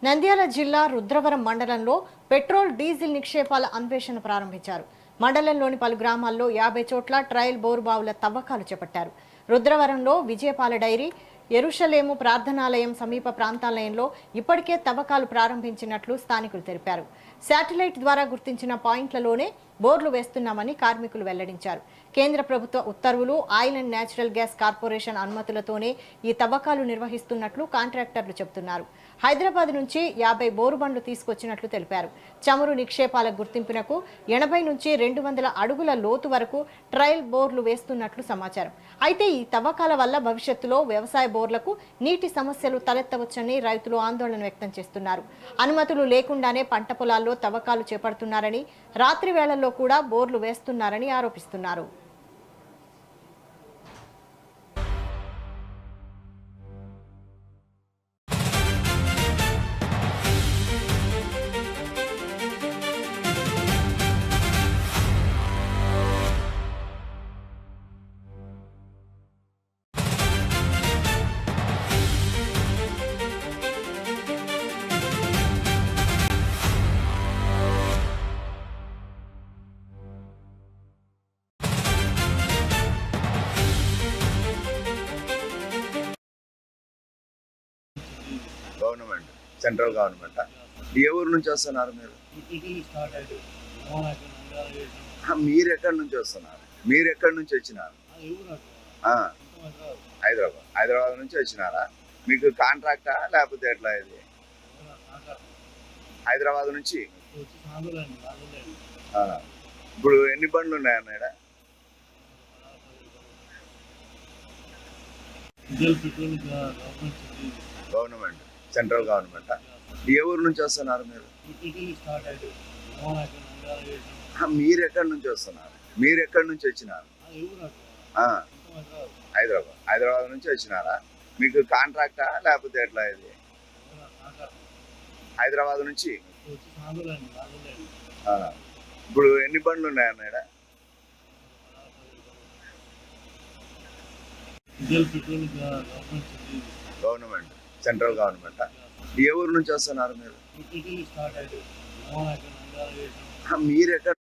నంద్యాల జిల్లా రుద్రవరం మండలంలో petrol diesel నిక్షేపాల అన్వేషణ ప్రారంభించారు. మండలంలోని పలు గ్రామాల్లో 50 చోట్ల ట్రయల్ బోరుబావుల తవ్వకాలు చేపట్టారు. రుద్రవరంలో విజయపాల డైరీ, యెరూషలేము ప్రార్థనాలయం సమీప ప్రాంతాలయంలో ఇప్పటికే తవ్వకాలు ప్రారంభించినట్లు స్థానికులు తెలిపారు. శాటిలైట్ ద్వారా గుర్తించిన పాయింట్లలోనే బోర్లు వేస్తున్నామని కార్మికులు వెల్లడించారు. కేంద్ర ప్రభుత్వ ఉత్తర్వులు, oil and natural gas corporation అనుమతులతోనే ఈ తవ్వకాలు నిర్వహిస్తున్నట్లు కాంట్రాక్టర్లు చెబుతున్నారు. హైదరాబాద్ నుంచి 50 బోరు బండ్లు తీసుకొచ్చినట్లు తెలిపారు. చమురు నిక్షేపాల గుర్తింపునకు 80 నుంచి 200 అడుగుల లోతు వరకు ట్రయల్ బోర్లు వేస్తున్నట్లు సమాచారం. అయితే ఈ తవ్వకాల వల్ల భవిష్యత్తులో వ్యవసాయ బోర్లకు నీటి సమస్యలు తలెత్తవచ్చని రైతులు ఆందోళన వ్యక్తం చేస్తున్నారు. అనుమతులు లేకుండానే పంట పొలాల్లో తవ్వకాలు చేపడుతున్నారని, రాత్రి వేళల్లో కూడా బోర్లు వేస్తున్నారని ఆరోపిస్తున్నారు. Government, central government. ఏ ఊరు నుంచి వస్తున్నారు మీరు? మీరు ఎక్కడి నుంచి వస్తున్నారు? మీరు ఎక్కడి నుంచి వచ్చినారు? హైదరాబాద్ నుంచి వచ్చినారా? మీకు కాంట్రాక్టా లేకపోతే ఎట్లా? ఇది హైదరాబాద్ నుంచి. ఇప్పుడు ఎన్ని బండ్లు ఉన్నాయన్న ఈడ? Government, central government. ఏ ఊరు నుంచి వస్తున్నారు మీరు? మీరు ఎక్కడి నుంచి వస్తున్నారు? మీరు ఎక్కడి నుంచి వచ్చినారు? హైదరాబాద్ నుంచి వచ్చినారా? మీకు కాంట్రాక్టా లేకపోతే ఎట్లా? ఇది హైదరాబాద్ నుంచి. ఇప్పుడు ఎన్ని బండ్లు ఉన్నాయన్న ఈడ? Government, central government. ఏ ఊరు నుంచి వస్తున్నారు మీరు? మీరు ఎక్కడ